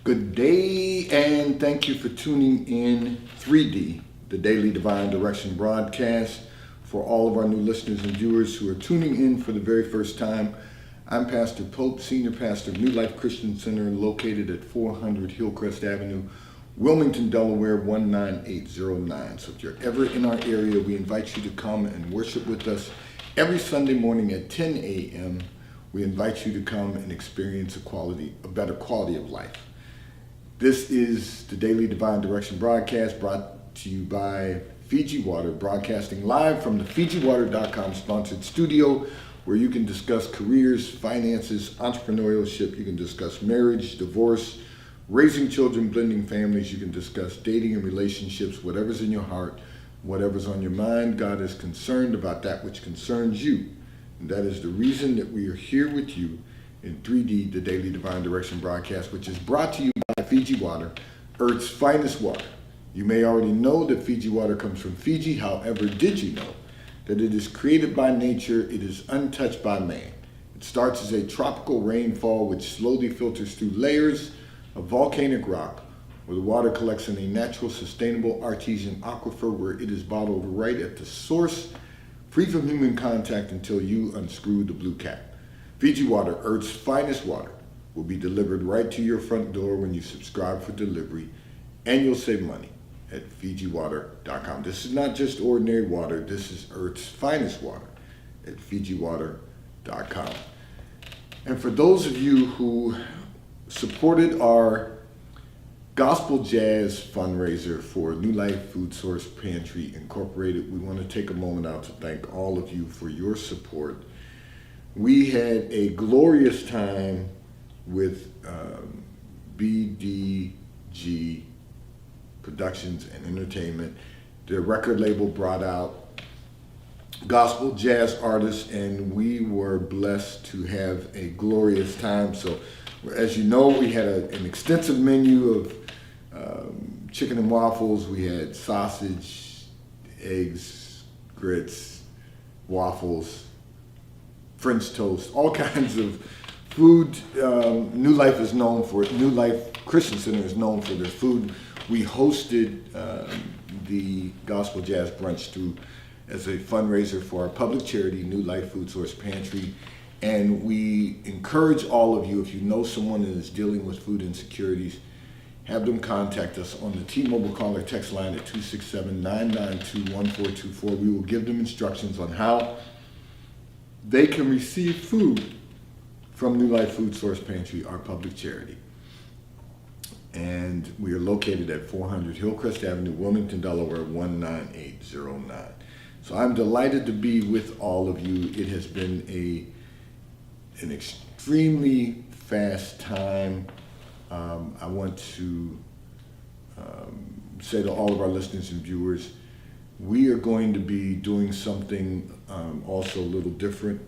Good day, and thank you for tuning in 3D, the Daily Divine Direction broadcast. For all of our new listeners and viewers who are tuning in for the very first time, I'm Pastor Pope, Senior Pastor of New Life Christian Center, located at 400 Hillcrest Avenue, Wilmington, Delaware, 19809. So if you're ever in our area, we invite you to come and worship with us every Sunday morning at 10 a.m. We invite you to come and experience a better quality of life. This is the Daily Divine Direction broadcast brought to you by Fiji Water, broadcasting live from the FijiWater.com sponsored studio, where you can discuss careers, finances, entrepreneurship. You can discuss marriage, divorce, raising children, blending families. You can discuss dating and relationships, whatever's in your heart, whatever's on your mind. God is concerned about that which concerns you. And that is the reason that we are here with you in 3D, the Daily Divine Direction broadcast, which is brought to you by Fiji Water, Earth's finest water. You may already know that Fiji Water comes from Fiji. However, did you know that it is created by nature, it is untouched by man? It starts as a tropical rainfall which slowly filters through layers of volcanic rock, where the water collects in a natural, sustainable, artesian aquifer where it is bottled right at the source, free from human contact until you unscrew the blue cap. Fiji Water, Earth's finest water, will be delivered right to your front door when you subscribe for delivery, and you'll save money at FijiWater.com. This is not just ordinary water. This is Earth's finest water at FijiWater.com. And for those of you who supported our Gospel Jazz fundraiser for New Life Food Source Pantry Incorporated, we want to take a moment out to thank all of you for your support. We had a glorious time with BDG Productions and Entertainment. Their record label brought out gospel jazz artists, and we were blessed to have a glorious time. So, as you know, we had an extensive menu of chicken and waffles. We had sausage, eggs, grits, waffles, French toast, all kinds of food. New Life Christian Center is known for their food. We hosted the Gospel Jazz Brunch as a fundraiser for our public charity, New Life Food Source Pantry. And we encourage all of you, if you know someone that is dealing with food insecurities, have them contact us on the T-Mobile caller text line at 267-992-1424. We will give them instructions on how they can receive food from New Life Food Source Pantry, our public charity. And we are located at 400 Hillcrest Avenue, Wilmington, Delaware, 19809. So I'm delighted to be with all of you. It has been an extremely fast time. I want to say to all of our listeners and viewers, we are going to be doing something also a little different,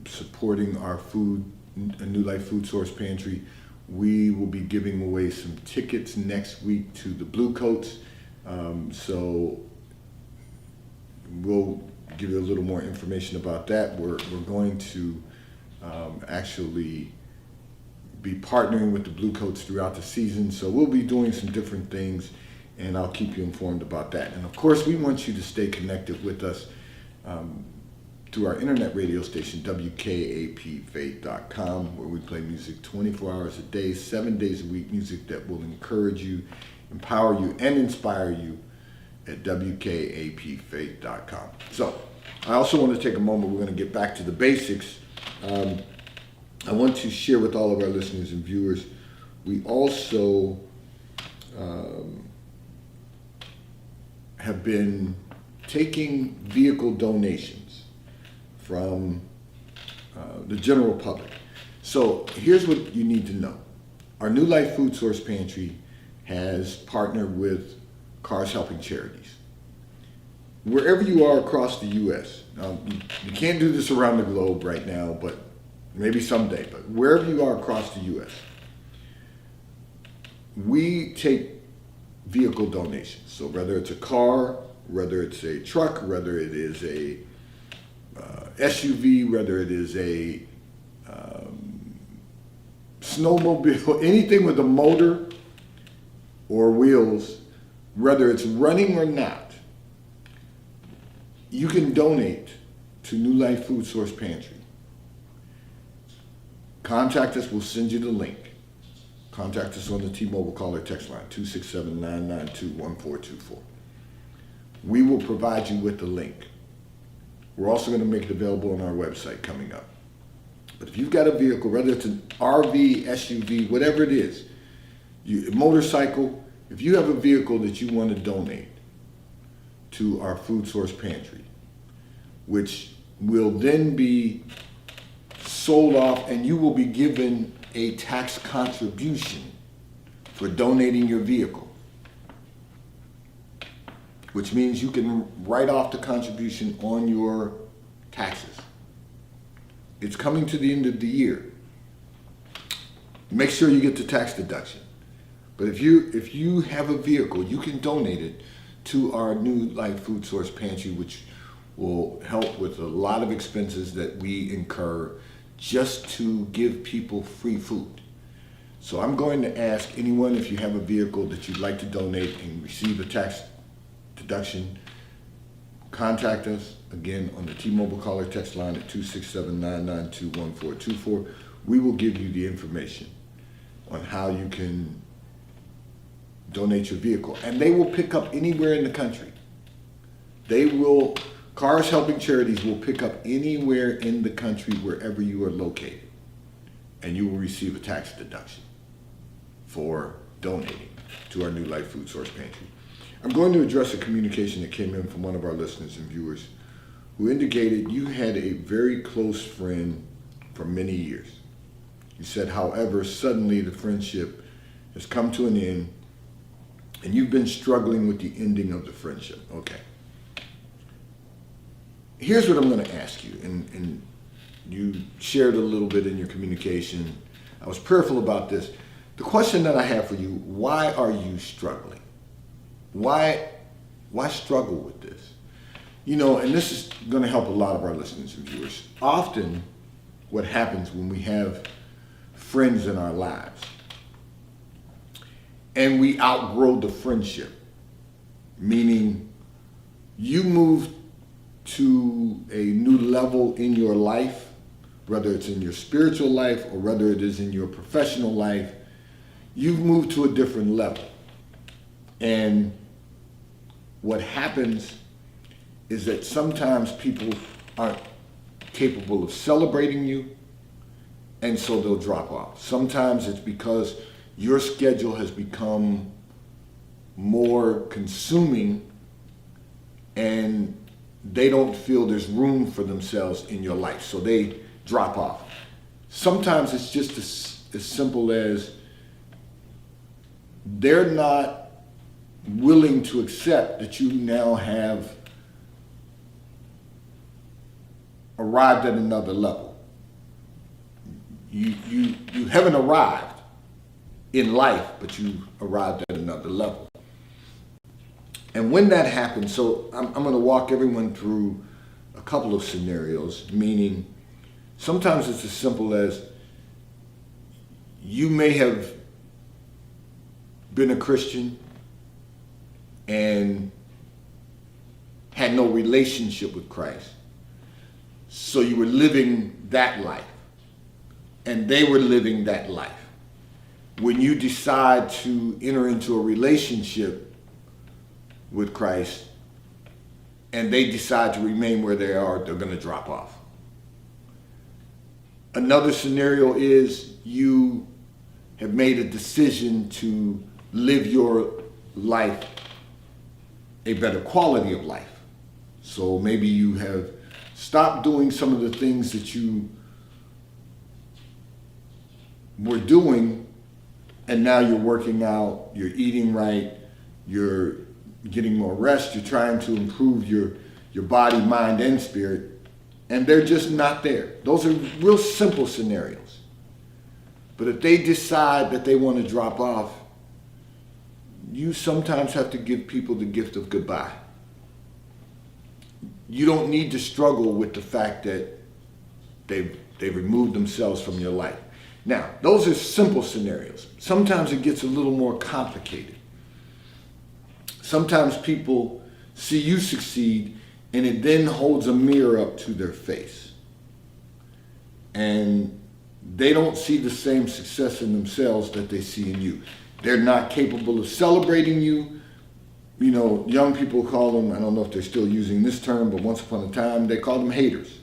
supporting our New Life Food Source Pantry. We will be giving away some tickets next week to the Blue Coats. So we'll give you a little more information about that. We're going to actually be partnering with the Blue Coats throughout the season. So we'll be doing some different things, and I'll keep you informed about that. And of course, we want you to stay connected with us through our internet radio station, WKAPFaith.com, where we play music 24 hours a day, 7 days a week, music that will encourage you, empower you, and inspire you at WKAPFaith.com. So I also want to take a moment. We're going to get back to the basics. I want to share with all of our listeners and viewers, we also have been taking vehicle donations from the general public. So here's what you need to know. Our New Life Food Source Pantry has partnered with Cars Helping Charities. Wherever you are across the U.S., now you can't do this around the globe right now, but maybe someday, but wherever you are across the U.S., we take vehicle donations. So whether it's a car, whether it's a truck, whether it is a SUV, whether it is a snowmobile, anything with a motor or wheels, whether it's running or not, you can donate to New Life Food Source Pantry. Contact us, we'll send you the link. Contact us on the T-Mobile caller text line, 267-992-1424. We will provide you with the link. We're also going to make it available on our website coming up. But if you've got a vehicle, whether it's an RV, SUV, whatever it is, a motorcycle, if you have a vehicle that you want to donate to our Food Source Pantry, which will then be sold off and you will be given a tax contribution for donating your vehicle, which means you can write off the contribution on your taxes. It's coming to the end of the year. Make sure you get the tax deduction. But if you have a vehicle, you can donate it to our New Life Food Source Pantry, which will help with a lot of expenses that we incur just to give people free food. So I'm going to ask anyone, if you have a vehicle that you'd like to donate and receive a tax deduction, contact us again on the T-Mobile caller text line at 267-992-1424. We will give you the information on how you can donate your vehicle, and they will pick up anywhere in the country. Cars Helping Charities will pick up anywhere in the country wherever you are located, and you will receive a tax deduction for donating to our New Life Food Source Pantry. I'm going to address a communication that came in from one of our listeners and viewers who indicated you had a very close friend for many years. You said, however, suddenly the friendship has come to an end and you've been struggling with the ending of the friendship. Okay. Here's what I'm going to ask you, and you shared a little bit in your communication. I was prayerful about this. The question that I have for you, why are you struggling? Why struggle with this? You know, and this is going to help a lot of our listeners and viewers. Often what happens when we have friends in our lives and we outgrow the friendship, meaning you move to a new level in your life, whether it's in your spiritual life or whether it is in your professional life, you've moved to a different level. And what happens is that sometimes people aren't capable of celebrating you, and so they'll drop off. Sometimes it's because your schedule has become more consuming and they don't feel there's room for themselves in your life, so they drop off. Sometimes it's just as simple as they're not willing to accept that you now have arrived at another level. You haven't arrived in life, but you arrived at another level. And when that happens, so I'm going to walk everyone through a couple of scenarios, meaning sometimes it's as simple as you may have been a Christian and had no relationship with Christ. So you were living that life, and they were living that life. When you decide to enter into a relationship with Christ and they decide to remain where they are, they're going to drop off. Another scenario is you have made a decision to live your life a better quality of life. So maybe you have stopped doing some of the things that you were doing, and now you're working out, you're eating right, you're getting more rest, you're trying to improve your body, mind, and spirit, and they're just not there. Those are real simple scenarios. But if they decide that they want to drop off, you sometimes have to give people the gift of goodbye. You don't need to struggle with the fact that they've removed themselves from your life. Now, those are simple scenarios. Sometimes it gets a little more complicated. Sometimes people see you succeed and it then holds a mirror up to their face. And they don't see the same success in themselves that they see in you. They're not capable of celebrating you. You know, young people call them, I don't know if they're still using this term, but once upon a time, they called them haters.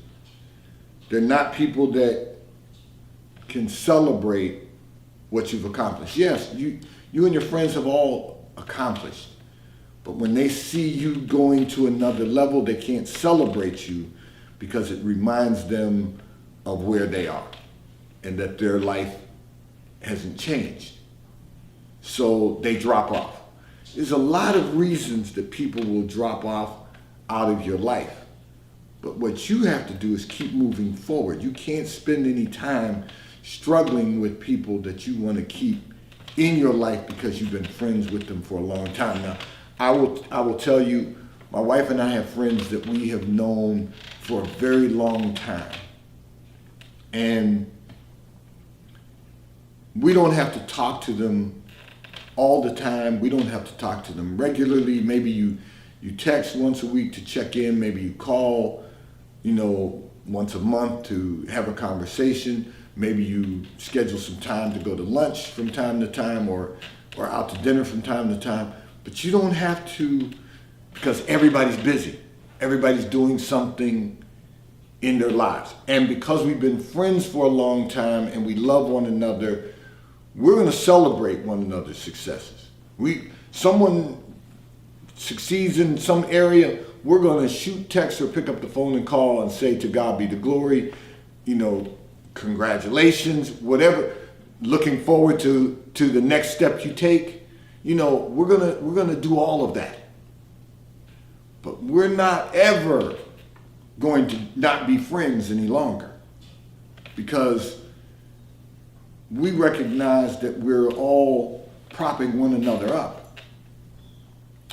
They're not people that can celebrate what you've accomplished. Yes, you and your friends have all accomplished, but when they see you going to another level, they can't celebrate you because it reminds them of where they are and that their life hasn't changed. So they drop off. There's a lot of reasons that people will drop off out of your life. But what you have to do is keep moving forward. You can't spend any time struggling with people that you want to keep in your life because you've been friends with them for a long time. Now, I will tell you, my wife and I have friends that we have known for a very long time. And we don't have to talk to them all the time. We don't have to talk to them regularly. Maybe you text once a week to check in. Maybe you call, once a month to have a conversation. Maybe you schedule some time to go to lunch from time to time or out to dinner from time to time. But you don't have to, because everybody's busy. Everybody's doing something in their lives. And because we've been friends for a long time and we love one another, we're going to celebrate one another's successes. Someone succeeds in some area, we're going to shoot, text, or pick up the phone and call and say, to God be the glory, congratulations, whatever, looking forward to the next step you take. We're gonna do all of that. But we're not ever going to not be friends any longer, because we recognize that we're all propping one another up.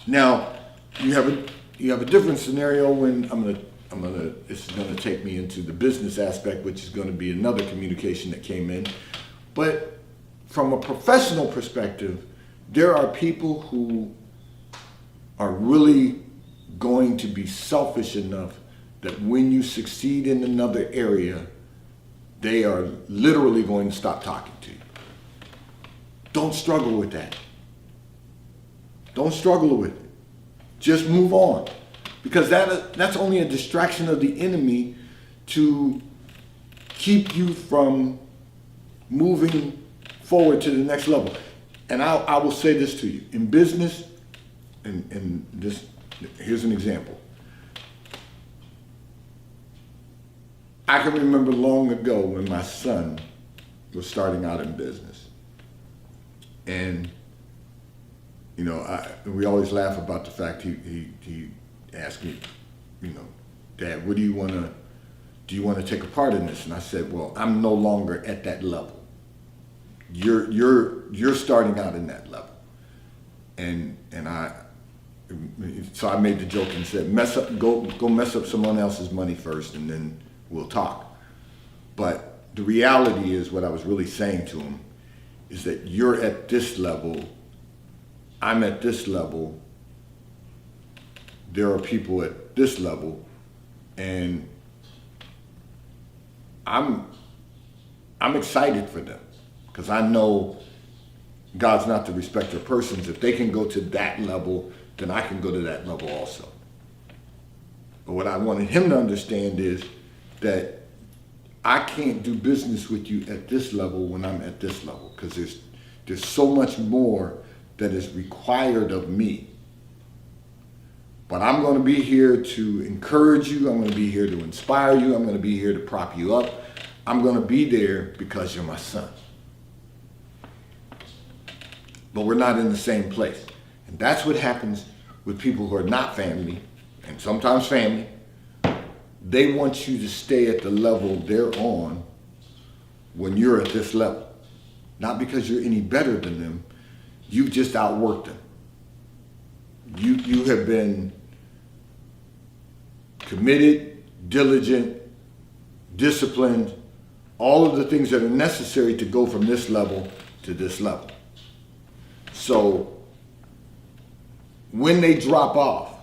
Now, you have a different scenario when this is gonna take me into the business aspect, which is gonna be another communication that came in. But from a professional perspective, there are people who are really going to be selfish enough that when you succeed in another area, they are literally going to stop talking to you. Don't struggle with that. Don't struggle with it. Just move on. Because that's only a distraction of the enemy to keep you from moving forward to the next level. And I will say this to you. In business, and this, here's an example. I can remember long ago when my son was starting out in business. And, we always laugh about the fact he asked me, Dad, do you want to take a part in this? And I said, well, I'm no longer at that level. You're starting out in that level. So I made the joke and said, go mess up someone else's money first and then we'll talk. But the reality is, what I was really saying to him is that you're at this level, I'm at this level, there are people at this level, and I'm excited for them, because I know God's not the respecter of persons. If they can go to that level, then I can go to that level also. But what I wanted him to understand is that I can't do business with you at this level when I'm at this level, because there's so much more that is required of me. But I'm going to be here to encourage you. I'm going to be here to inspire you. I'm going to be here to prop you up. I'm going to be there because you're my son. But we're not in the same place. And that's what happens with people who are not family, and sometimes family. They want you to stay at the level they're on when you're at this level. Not because you're any better than them. You've just outworked them. You have been committed, diligent, disciplined, all of the things that are necessary to go from this level to this level. So when they drop off,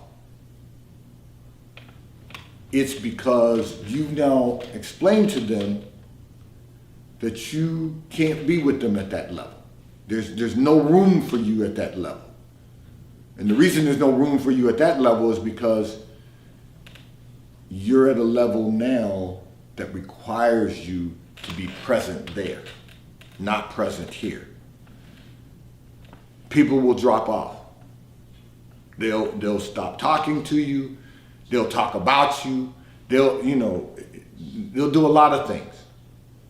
it's because you've now explained to them that you can't be with them at that level. There's no room for you at that level. And the reason there's no room for you at that level is because you're at a level now that requires you to be present there, not present here. People will drop off. They'll stop talking to you. They'll talk about you. They'll do a lot of things.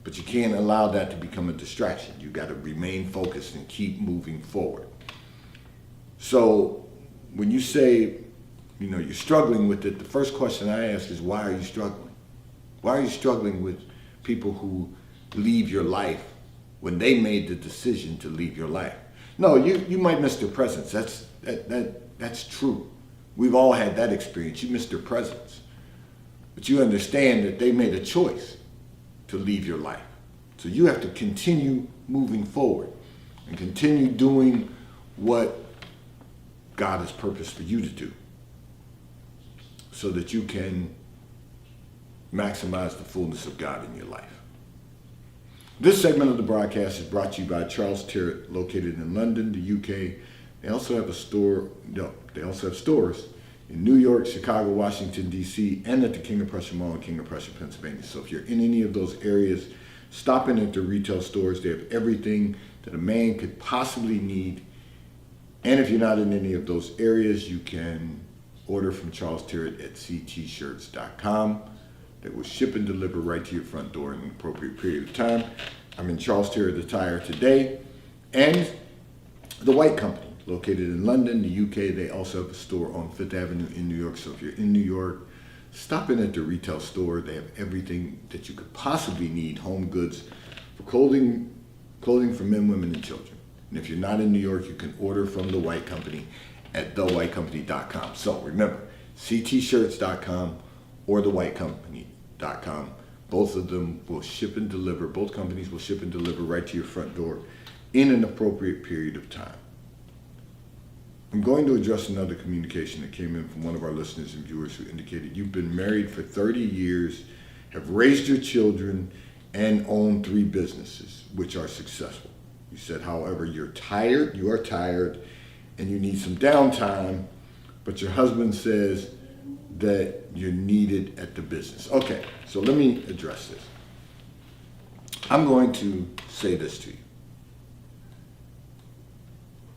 But you can't allow that to become a distraction. You got to remain focused and keep moving forward. So when you say, you're struggling with it, the first question I ask is, why are you struggling? Why are you struggling with people who leave your life when they made the decision to leave your life? No, you might miss their presence. That's true. We've all had that experience. You miss their presence. But you understand that they made a choice to leave your life. So you have to continue moving forward and continue doing what God has purposed for you to do so that you can maximize the fullness of God in your life. This segment of the broadcast is brought to you by Charles Tyrwhitt, located in London, the UK. They also have stores in New York, Chicago, Washington, D.C., and at the King of Prussia Mall in King of Prussia, Pennsylvania. So if you're in any of those areas, stop in at their retail stores. They have everything that a man could possibly need. And if you're not in any of those areas, you can order from Charles Tyrwhitt at ctshirts.com. That will ship and deliver right to your front door in an appropriate period of time. I'm in Charles Tyrwhitt Attire today. And The White Company, located in London, the UK. They also have a store on Fifth Avenue in New York. So if you're in New York, stop in at the retail store. They have everything that you could possibly need, home goods, for clothing for men, women, and children. And if you're not in New York, you can order from The White Company at thewhitecompany.com. So remember, ctshirts.com or thewhitecompany.com. Both of them will ship and deliver. Both companies will ship and deliver right to your front door in an appropriate period of time. I'm going to address another communication that came in from one of our listeners and viewers who indicated you've been married for 30 years, have raised your children, and own 3 businesses, which are successful. You said, however, you are tired, and you need some downtime, but your husband says that you're needed at the business. Okay, so let me address this. I'm going to say this to you.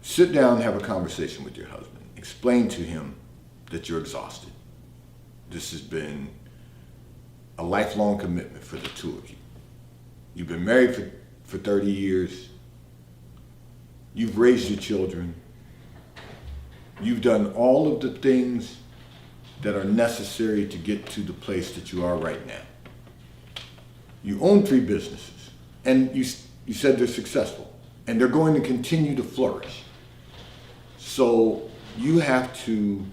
Sit down and have a conversation with your husband. Explain to him that you're exhausted. This has been a lifelong commitment for the two of you. You've been married for 30 years. You've raised your children. You've done all of the things that are necessary to get to the place that you are right now. You own 3 businesses, and you said they're successful, and they're going to continue to flourish. So you have to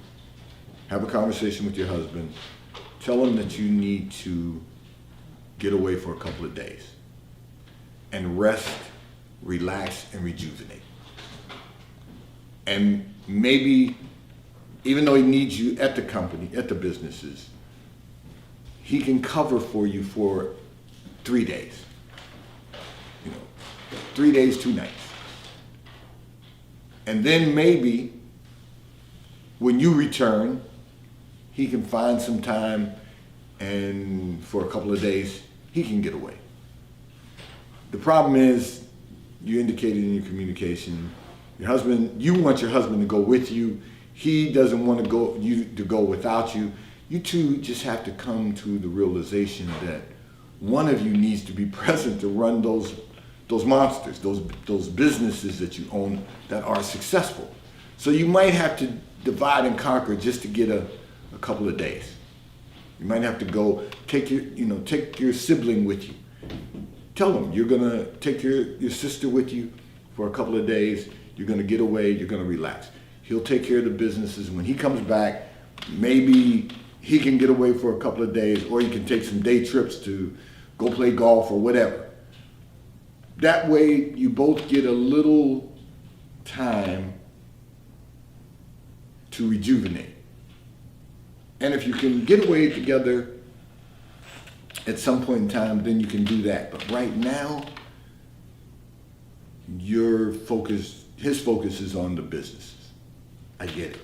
have a conversation with your husband. Tell him that you need to get away for a couple of days and rest, relax, and rejuvenate. And maybe, even though he needs you at the company, at the businesses, he can cover for you for 3 days. 3 days, 2 nights. And then maybe when you return, he can find some time, and for a couple of days, he can get away. The problem is, you indicated in your communication, you want your husband to go with you. He doesn't want to go without you. You two just have to come to the realization that one of you needs to be present to run those monsters, those businesses that you own that are successful. So you might have to divide and conquer just to get a couple of days. You might have to go take your sibling with you. Tell them you're gonna take your sister with you for a couple of days. You're gonna get away. You're gonna relax. He'll take care of the businesses. When he comes back, maybe he can get away for a couple of days, or you can take some day trips to go play golf or whatever. That way you both get a little time to rejuvenate. And if you can get away together at some point in time, then you can do that. But right now, his focus is on the businesses. I get it.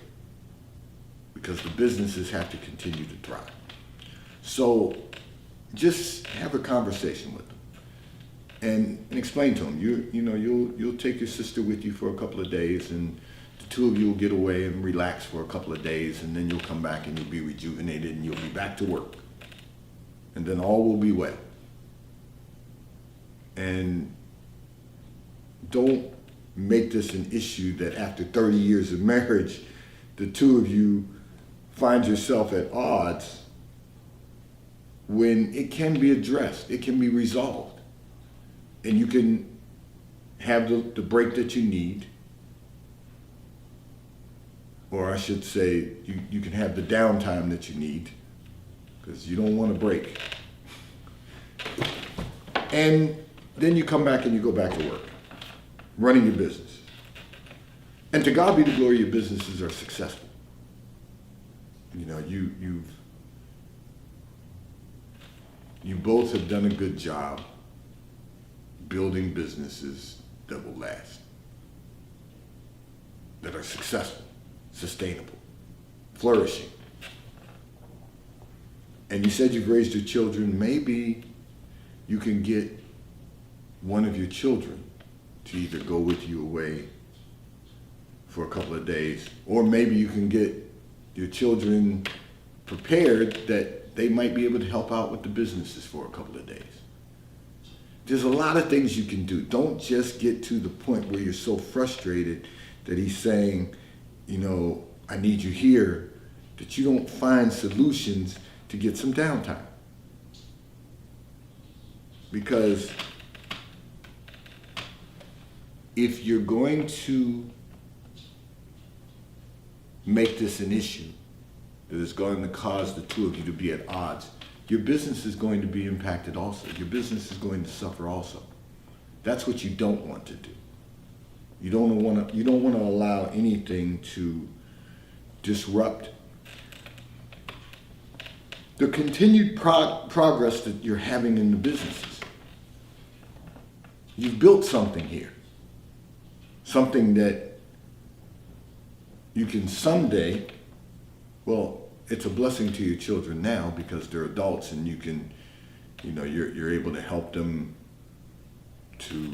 Because the businesses have to continue to thrive. So just have a conversation with them and explain to them. You'll take your sister with you for a couple of days, and the two of you will get away and relax for a couple of days, and then you'll come back and you'll be rejuvenated and you'll be back to work. And then all will be well. And don't make this an issue that after 30 years of marriage, the two of you find yourself at odds, when it can be addressed, it can be resolved. And you can have the break that you need, or I should say, you can have the downtime that you need, because you don't want to break. And then you come back and you go back to work, running your business. And to God be the glory, your businesses are successful. You both have done a good job building businesses that will last, that are successful, sustainable, flourishing. And you said you've raised your children. Maybe you can get one of your children to either go with you away for a couple of days, or maybe you can get your children prepared that they might be able to help out with the businesses for a couple of days. There's a lot of things you can do. Don't just get to the point where you're so frustrated that he's saying, I need you here, that you don't find solutions to get some downtime. Because if you're going to make this an issue that is going to cause the two of you to be at odds, your business is going to be impacted also. Your business is going to suffer also. That's what you don't want to do. You don't want to allow anything to disrupt the continued progress that you're having in the businesses. You've built something here. Something that you can someday, it's a blessing to your children now because they're adults, and you can, you're able to help them to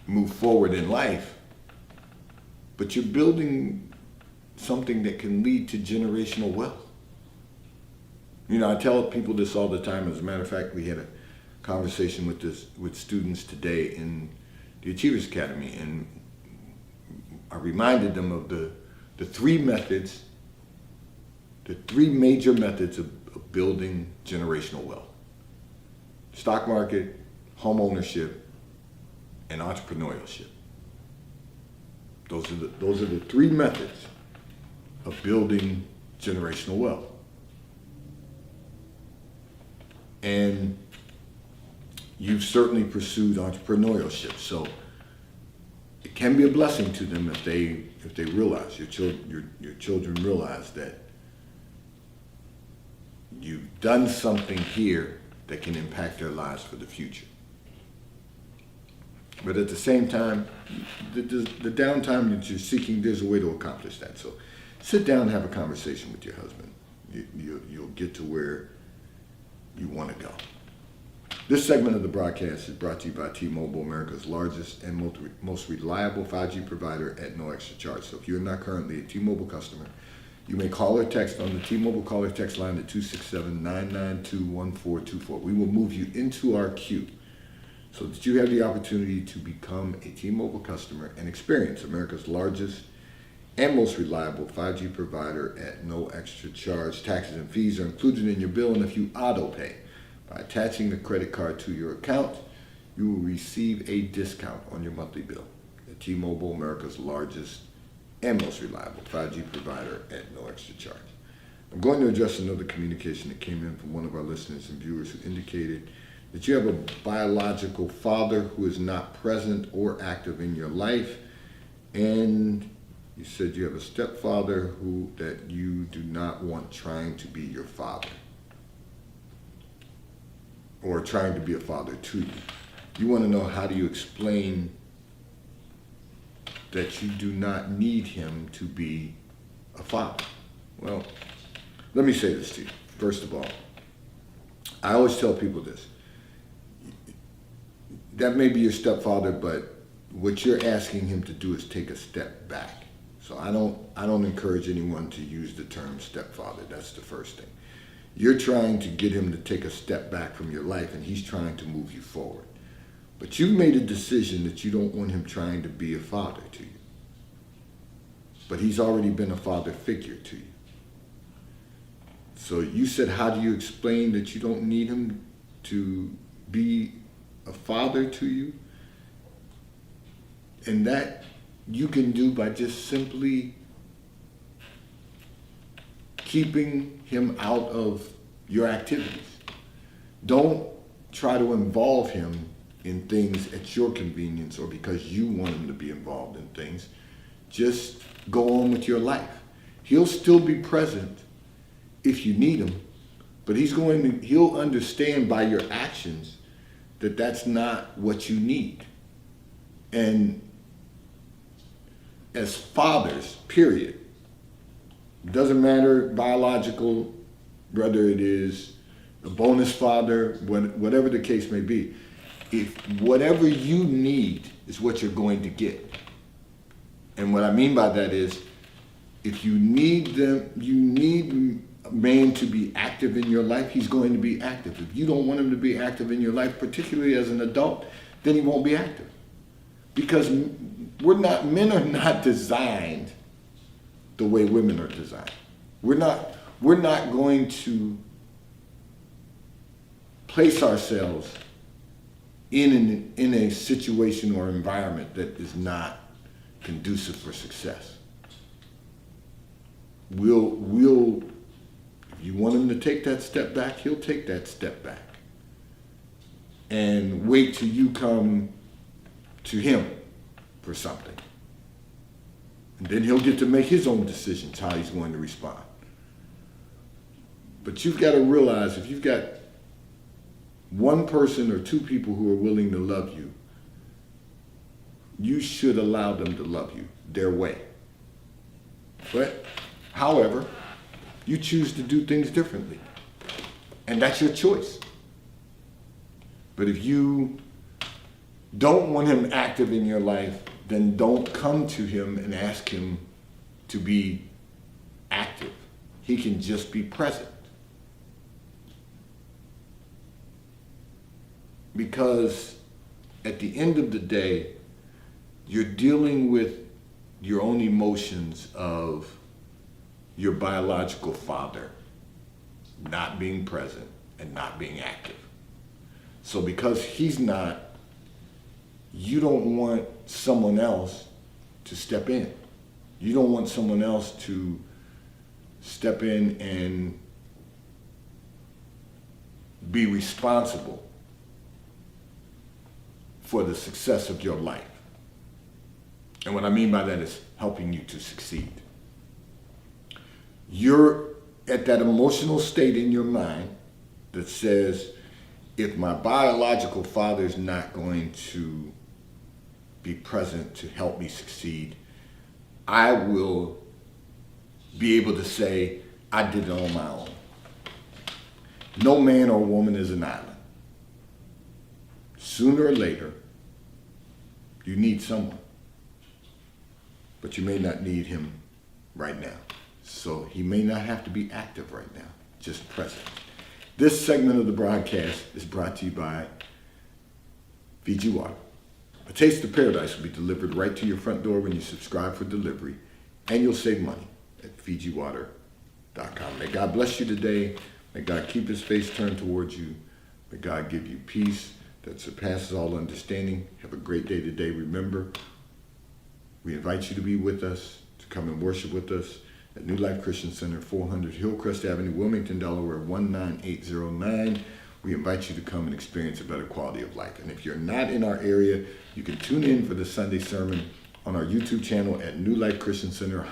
move forward in life. But you're building something that can lead to generational wealth. I tell people this all the time. As a matter of fact, we had a conversation with students today in the Achievers Academy, and I reminded them of the three major methods of building generational wealth: stock market, home ownership, and entrepreneurship. Those are the three methods of building generational wealth. And you've certainly pursued entrepreneurship, so it can be a blessing to them if they realize, your children realize that you've done something here that can impact their lives for the future. But at the same time, the downtime that you're seeking, there's a way to accomplish that. So sit down and have a conversation with your husband. You'll get to where you want to go. This segment of the broadcast is brought to you by T-Mobile, America's largest and most reliable 5G provider at no extra charge. So if you're not currently a T-Mobile customer, you may call or text on the T-Mobile call or text line at 267-992-1424. We will move you into our queue so that you have the opportunity to become a T-Mobile customer and experience America's largest and most reliable 5G provider at no extra charge. Taxes and fees are included in your bill, and if you auto pay by attaching the credit card to your account, you will receive a discount on your monthly bill. At T-Mobile, America's largest and most reliable 5G provider at no extra charge. I'm going to address another communication that came in from one of our listeners and viewers who indicated that you have a biological father who is not present or active in your life, and you said you have a stepfather that you do not want trying to be your father or trying to be a father to you. You want to know, how do you explain that you do not need him to be a father? Well, let me say this to you. First of all, I always tell people this. That may be your stepfather, but what you're asking him to do is take a step back. So I don't encourage anyone to use the term stepfather. That's the first thing. You're trying to get him to take a step back from your life, and he's trying to move you forward. But you've made a decision that you don't want him trying to be a father to you. But he's already been a father figure to you. So you said, how do you explain that you don't need him to be a father to you? And that you can do by just simply keeping him out of your activities. Don't try to involve him in things at your convenience or because you want him to be involved in things. Just go on with your life. He'll still be present if you need him, but he'll understand by your actions that that's not what you need. And as fathers, period, doesn't matter biological, whether it is a bonus father, whatever the case may be, if whatever you need is what you're going to get. And what I mean by that is, if you need a man to be active in your life, he's going to be active. If you don't want him to be active in your life, particularly as an adult, then he won't be active. Because men are not designed the way women are designed. We're not going to place ourselves in a situation or environment that is not conducive for success. If you want him to take that step back, he'll take that step back. And wait till you come to him for something. And then he'll get to make his own decisions how he's going to respond. But you've got to realize, if you've got one person or two people who are willing to love you, you should allow them to love you their way. But, however, you choose to do things differently. And that's your choice. But if you don't want him active in your life, then don't come to him and ask him to be active. He can just be present. Because at the end of the day, you're dealing with your own emotions of your biological father not being present and not being active. So because he's not, you don't want someone else to step in. You don't want someone else to step in and be responsible for the success of your life. And what I mean by that is helping you to succeed. You're at that emotional state in your mind that says, if my biological father is not going to be present to help me succeed, I will be able to say, I did it on my own. No man or woman is an island. Sooner or later, you need someone. But you may not need him right now. So he may not have to be active right now, just present. This segment of the broadcast is brought to you by Fiji Water. A taste of paradise will be delivered right to your front door when you subscribe for delivery, and you'll save money at FijiWater.com. May God bless you today. May God keep his face turned towards you. May God give you peace that surpasses all understanding. Have a great day today. Remember, we invite you to be with us, to come and worship with us, at New Life Christian Center, 400 Hillcrest Avenue, Wilmington, Delaware, 19809. We invite you to come and experience a better quality of life. And if you're not in our area, you can tune in for the Sunday sermon on our YouTube channel at New Life Christian Center